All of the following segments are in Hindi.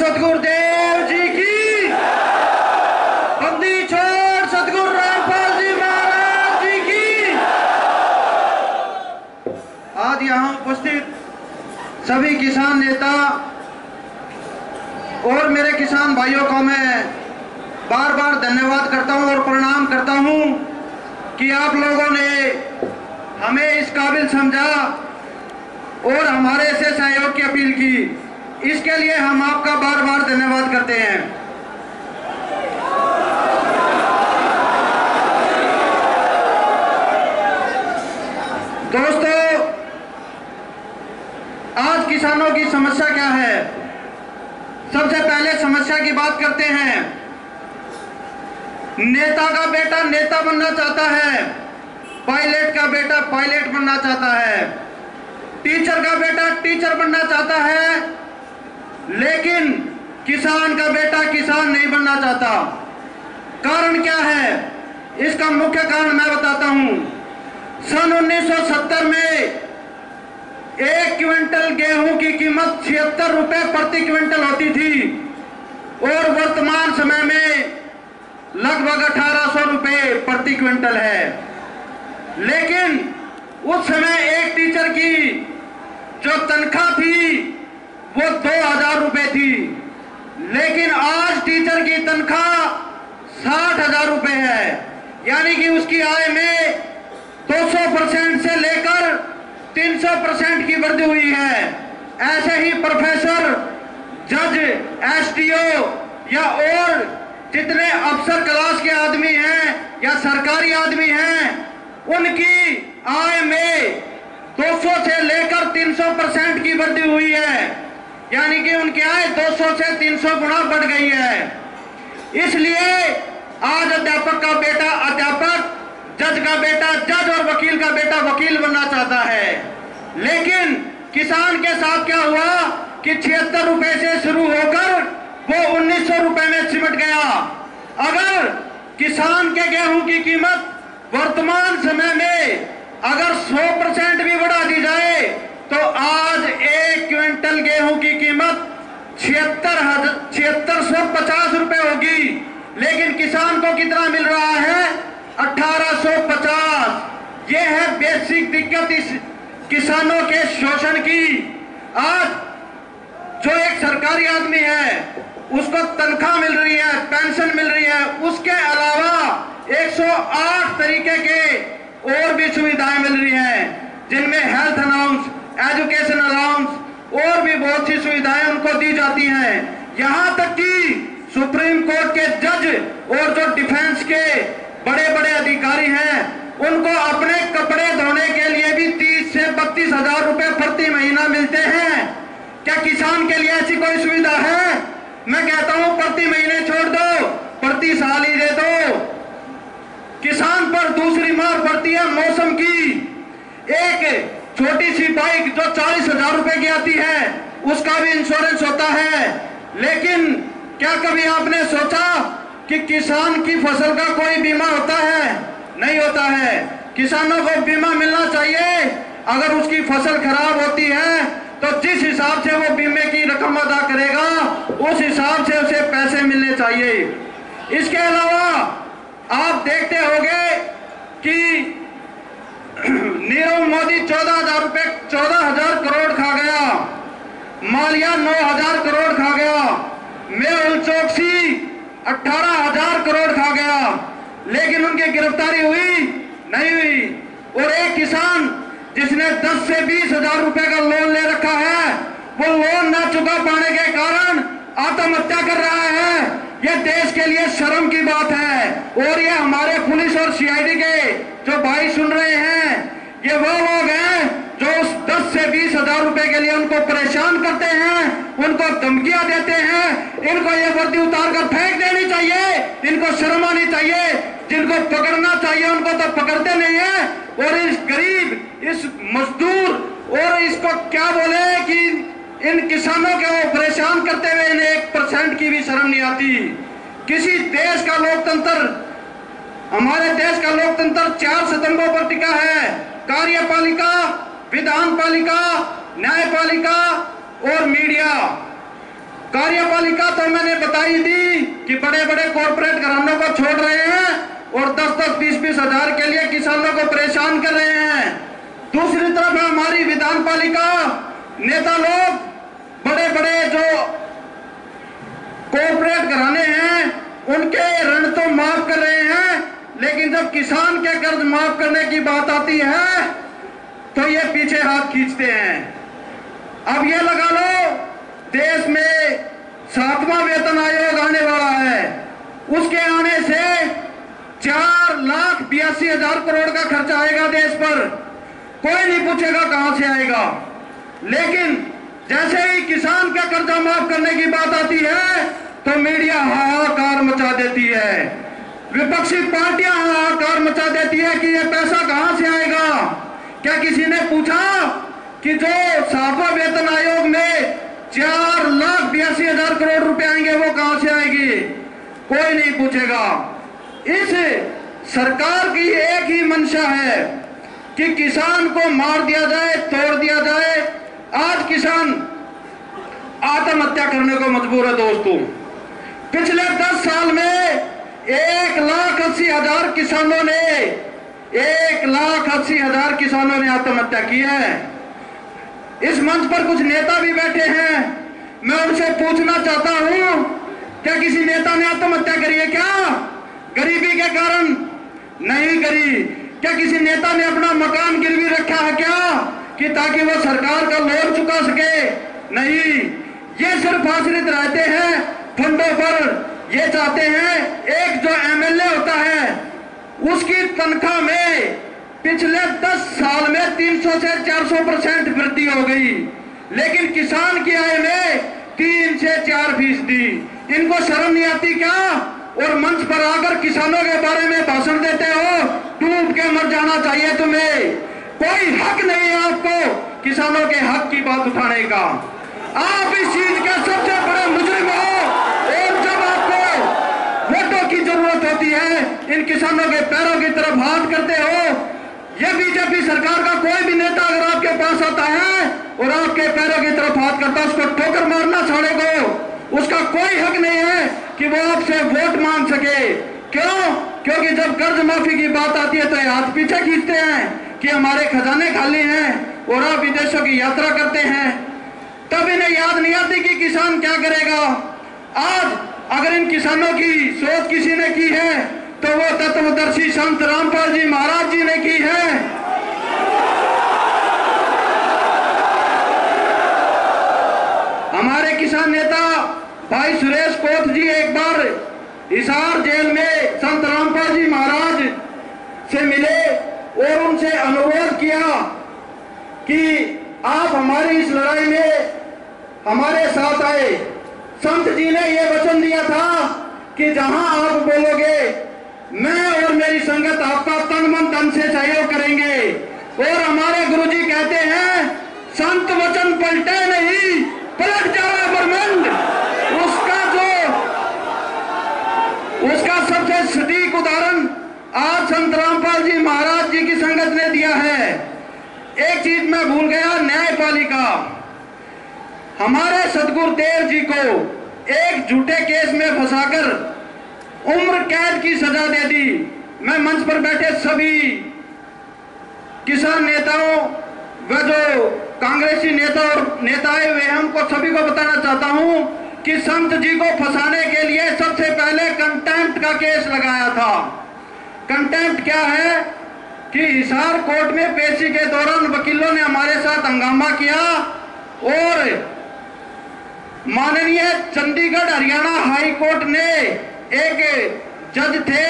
सतगुरुदेव जी की, बंदी छोड़ सतगुरु रामपाल जी महाराज जी की। आज यहाँ उपस्थित सभी किसान नेता और मेरे किसान भाइयों को मैं बार बार धन्यवाद करता हूँ और प्रणाम करता हूँ कि आप लोगों ने हमें इस काबिल समझा और हमारे से सहयोग की अपील की। इसके लिए हम आपका बार बार धन्यवाद करते हैं। दोस्तों, आज किसानों की समस्या क्या है? सबसे पहले समस्या की बात करते हैं। नेता का बेटा नेता बनना चाहता है, पायलट का बेटा पायलट बनना चाहता है, टीचर का बेटा टीचर बनना चाहता है, लेकिन किसान का बेटा किसान नहीं बनना चाहता। कारण क्या है? इसका मुख्य कारण मैं बताता हूं। सन 1970 में 1 क्विंटल गेहूं की कीमत 76 रुपए प्रति क्विंटल होती थी और वर्तमान समय में लगभग 1800 रुपए प्रति क्विंटल है। लेकिन उस समय एक टीचर की जो तनख्वाह थी वो 2000 रुपए थी, लेकिन आज टीचर की तनख्वाह 60,000 रुपए है। यानी कि उसकी आय में 200% से लेकर 300% की वृद्धि हुई है। ऐसे ही प्रोफेसर, जज, एसडीओ या और जितने अफसर क्लास के आदमी हैं या सरकारी आदमी हैं, उनकी आय में 200 से लेकर 300% की वृद्धि हुई है। यानी कि उनकी आय 200 से 300 गुना बढ़ गई है। इसलिए आज अध्यापक का बेटा अध्यापक, जज का बेटा जज और वकील का बेटा वकील बनना चाहता है। लेकिन किसान के साथ क्या हुआ कि 76 रुपए से शुरू होकर वो 1900 रुपए में सिमट गया। अगर किसान के गेहूं की कीमत वर्तमान समय में अगर 100% भी बढ़ा दी जाए तो आज 1 क्विंटल गेहूं की कीमत 7650 रुपए होगी। लेकिन किसान को कितना मिल रहा है? 1850। यह है बेसिक दिक्कत इस किसानों के शोषण की। आज जो एक सरकारी आदमी है उसको तनख्वाह मिल रही है, पेंशन मिल रही है, उसके अलावा 108 तरीके के और भी सुविधाएं मिल रही हैं, जिनमें हेल्थ अलाउंस, एजुकेशन अलाउंस और भी बहुत सी सुविधाएं उनको दी जाती हैं। यहां तक कि सुप्रीम कोर्ट के जज और जो डिफेंस के बड़े बड़े अधिकारी हैं, उनको अपने कपड़े धोने के लिए भी 30 से 32 हजार रुपए प्रति महीना मिलते हैं। क्या किसान के लिए ऐसी कोई सुविधा है? मैं कहता हूं प्रति महीने छोड़ दो, प्रति साल ही दे दो। किसान पर दूसरी मार पड़ती है मौसम की। एक छोटी सी बाइक जो 40,000 रुपए की आती है, उसका भी इंश्योरेंस होता है। लेकिन क्या कभी आपने सोचा कि किसान की फसल का कोई बीमा होता है? नहीं होता है। किसानों को बीमा मिलना चाहिए। अगर उसकी फसल खराब होती है तो जिस हिसाब से वो बीमे की रकम अदा करेगा उस हिसाब से उसे पैसे मिलने चाहिए। इसके अलावा आप देखते होंगे कि नीरव मोदी 14,000 करोड़ खा गया, मालिया 9,000 करोड़ खा गया, मेहुल चोकसी 18,000 करोड़ खा गया, लेकिन उनकी गिरफ्तारी हुई नहीं हुई। और एक किसान जिसने 10 से 20,000 रुपए का लोन ले रखा है, वो लोन न चुका पाने के कारण आत्महत्या कर रहा है। यह देश के लिए शर्म की बात है। और ये हमारे पुलिस और सीआईडी के जो भाई सुन रहे हैं, ये वो लोग हैं जो उस 10 से 20,000 रुपए के लिए उनको परेशान करते हैं, उनको धमकियां देते हैं। इनको ये वर्दी उतार कर फेंक देनी चाहिए, इनको शर्म आनी चाहिए। जिनको पकड़ना चाहिए उनको तो पकड़ते नहीं है। और इस गरीब, इस मजदूर और इसको क्या बोले कि इन किसानों के वो परेशान करते हुए इन्हें 1% की भी शर्म नहीं आती। किसी देश का लोकतंत्र, हमारे देश का लोकतंत्र 4 स्तंभों पर टिका है: कार्यपालिका, विधान पालिका, न्यायपालिका और मीडिया। कार्यपालिका न्यायपालिका तो मैंने बताई दी कि बड़े बड़े कॉर्पोरेट घरानों को छोड़ रहे हैं और 10-10, 20-20 हजार के लिए किसानों को परेशान कर रहे हैं। दूसरी तरफ हमारी विधान पालिका नेता लोग बड़े बड़े जो कॉर्पोरेट घराने हैं उनके ऋण तो माफ कर रहे हैं, लेकिन जब किसान के कर्ज माफ करने की बात आती है तो ये पीछे हाथ खींचते हैं। अब ये लगा लो, देश में 7वां वेतन आयोग आने वाला है, उसके आने से 4,82,000 करोड़ का खर्च आएगा देश पर। कोई नहीं पूछेगा कहां से आएगा, लेकिन जैसे ही किसान का कर्जा माफ करने की बात आती है तो मीडिया हाहाकार मचा देती है, विपक्षी पार्टियां हाहाकार मचा देती है कि ये पैसा कहां से आएगा। क्या किसी ने पूछा कि जो 7वां वेतन आयोग में 4,82,000 करोड़ रुपए आएंगे वो कहां से आएगी? कोई नहीं पूछेगा। इस सरकार की एक ही मंशा है कि किसान को मार दिया जाए, तोड़ दिया जाए। आज किसान आत्महत्या करने को मजबूर है दोस्तों। पिछले 10 साल में 1,80,000 किसानों ने 1,80,000 किसानों ने आत्महत्या की है। इस मंच पर कुछ नेता भी बैठे हैं, मैं उनसे पूछना चाहता हूं, क्या किसी नेता ने आत्महत्या करी है क्या? गरीबी के कारण नहीं करी। क्या किसी नेता ने अपना मकान गिरवी रखा है क्या कि ताकि वो सरकार का लोन चुका सके? नहीं, ये सिर्फ आश्रित रहते हैं फंडों पर। ये चाहते हैं एक जो एमएलए होता है उसकी तनख्वाह में पिछले 10 साल में 300 से 400% वृद्धि हो गई, लेकिन किसान की आय में 3 से 4%। इनको शर्म नहीं आती क्या? और मंच पर आकर किसानों के बारे में भाषण देते हो, डूब के मर जाना चाहिए तुम्हें। कोई हक नहीं है आपको किसानों के हक की बात उठाने का। आप इस चीज के सबसे बड़े मुजरिम हो, और जब आपको वोटों की जरूरत होती है इन किसानों के पैरों की तरफ हाथ करते हो। ये बीजेपी सरकार का कोई भी नेता अगर आपके पास आता है और आपके पैरों की तरफ हाथ करता है, उसको ठोकर मारना साले को। उसका कोई हक नहीं है कि वो आपसे वोट मांग सके। क्यों? क्योंकि जब कर्ज माफी की बात आती है तो ये हाथ पीछे खींचते हैं कि हमारे खजाने खाली हैं, और आप विदेशों की यात्रा करते हैं। तब इन्हें याद नहीं आती कि किसान क्या करेगा। आज अगर इन किसानों की सोच किसी ने की है तो वो तत्वदर्शी संत रामपाल जी महाराज जी ने की है। हमारे किसान नेता भाई सुरेश कोत जी एक बार हिसार जेल में संत रामपाल जी महाराज से मिले और उनसे अनुरोध किया कि आप हमारी इस लड़ाई में हमारे साथ आए। संत जी ने यह वचन दिया था कि जहां आप बोलोगे मैं और मेरी संगत आपका तन मन धन से सहयोग करेंगे। और हमारे गुरुजी कहते हैं संत वचन पलटे नहीं, पलट जाए ब्रह्मांड। उसका सबसे सटीक उदाहरण आज संत रामपाल जी महाराज जी की संगत ने दिया है। एक चीज मैं भूल गया, न्यायपालिका। हमारे सदगुरुदेव जी को एक झूठे केस में फंसाकर उम्र कैद की सजा दे दी। मैं मंच पर बैठे सभी किसान नेताओं व जो कांग्रेसी नेता और नेताएं वे हमको सभी को बताना चाहता हूं कि संत जी को फंसाने के लिए सबसे पहले कंटेम्प्ट का केस लगाया था। कंटेम्प्ट क्या है कि हिसार कोर्ट में पेशी के दौरान वकीलों ने हमारे साथ हंगामा किया और माननीय चंडीगढ़ हरियाणा हाई कोर्ट ने एक जज थे,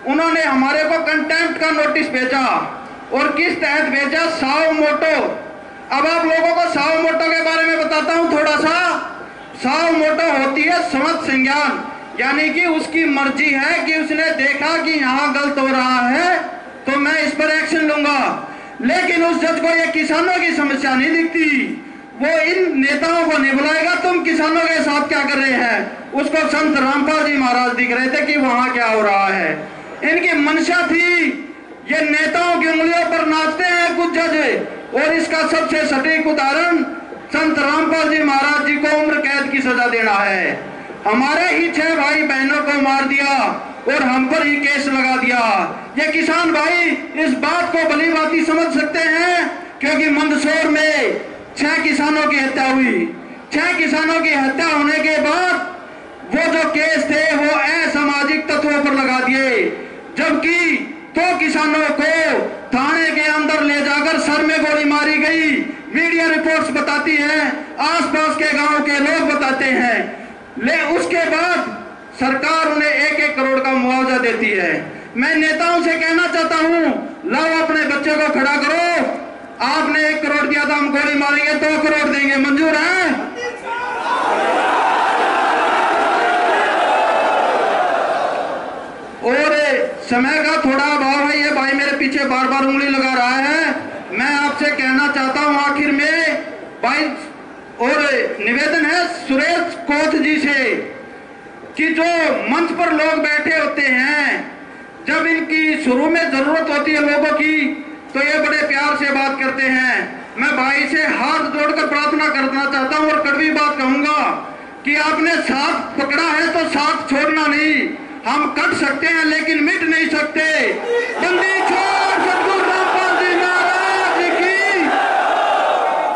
उन्होंने हमारे को कंटेम्प्ट का नोटिस भेजा। और किस तहत भेजा? साव मोटो। अब आप लोगों को साव मोटो के बारे में बताता हूं थोड़ा सा। साव मोटो होती है समझ संज्ञान, यानी कि उसकी मर्जी है कि उसने देखा कि यहाँ गलत हो रहा है तो मैं इस पर एक्शन लूंगा। लेकिन उस जज को ये किसानों की समस्या नहीं दिखती। वो इन नेताओं को नहीं बुलाएगा तुम किसानों के साथ क्या कर रहे हैं, उसको संत रामपाल जी महाराज दिख रहे थे कि वहां क्या हो रहा है। इनकी मंशा थी, ये नेताओं की उंगलियों पर नाचते हैं कुछ जज। और इसका सबसे सटीक उदाहरण संत रामपाल जी महाराज जी को उम्र कैद की सजा देना है। हमारे ही 6 भाई बहनों को मार दिया और हम पर ही केस लगा दिया। ये किसान भाई इस बात को भली भांति समझ सकते हैं, क्योंकि मंदसौर में 6 किसानों की हत्या हुई। 6 किसानों की हत्या होने के बाद वो जो केस थे वो असामाजिक तत्वों पर लगा दिए, जबकि 2 किसानों को थाने के अंदर ले जाकर सर में गोली मारी गई। मीडिया रिपोर्ट्स बताती है, आसपास के गांव के लोग बताते हैं। उसके बाद सरकार उन्हें 1-1 करोड़ का मुआवजा देती है। मैं नेताओं से कहना चाहता हूं, लाओ अपने बच्चे को खड़ा करो। आपने 1 करोड़ दिया था, हम गोली मारेंगे 2 करोड़ देंगे, मंजूर है? और समय का थोड़ा अभाव है, ये भाई मेरे पीछे बार बार उंगली लगा रहा है। मैं आपसे कहना चाहता हूं आखिर में भाई, और निवेदन है सुरेश कोच जी से कि जो मंच पर लोग बैठे होते हैं, जब इनकी शुरू में जरूरत होती है लोगों की, तो ये बड़े प्यार से बात करते हैं। मैं भाई से हाथ जोड़कर प्रार्थना करना चाहता हूं और कड़वी बात कहूंगा कि आपने साथ पकड़ा है तो साथ छोड़ना नहीं। हम कट सकते हैं लेकिन मिट नहीं सकते। बंदी छोड़ सतगुरु रामपाल जी महाराज की,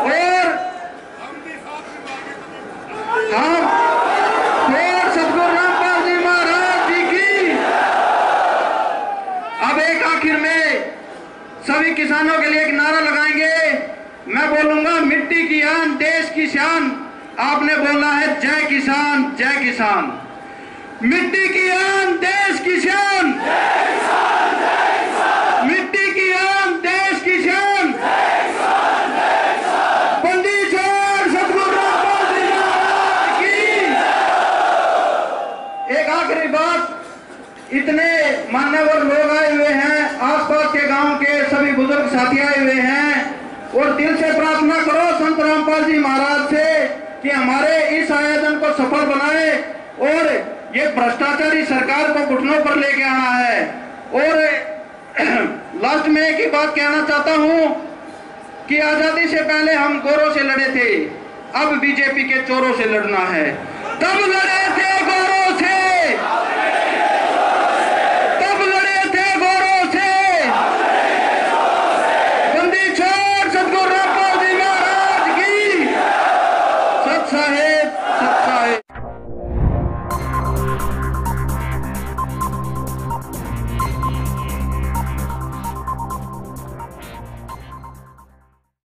और हम छोड़ सतगुरु रामपाल जी महाराज जी की। अब एक आखिर में सभी किसानों के लिए एक नारा लगाएंगे। मैं बोलूंगा मिट्टी की आन देश की शान, आपने बोलना है जय किसान जय किसान। मिट्टी की आन देश की शान, मिट्टी की आन देश की शान, बंदी छोड़ सतगुरु रामपाल जी महाराज की। एक आखिरी बात, इतने मान्यवर लोग आए हुए हैं, आसपास के गांव के सभी बुजुर्ग साथी आए हुए हैं, और दिल से प्रार्थना करो संत रामपाल जी महाराज से कि हमारे इस आयोजन को सफल बनाए और ये भ्रष्टाचारी सरकार को घुटनों पर लेके आना है। और लास्ट में एक ही बात कहना चाहता हूं कि आजादी से पहले हम गोरों से लड़े थे, अब बीजेपी के चोरों से लड़ना है। तब लड़े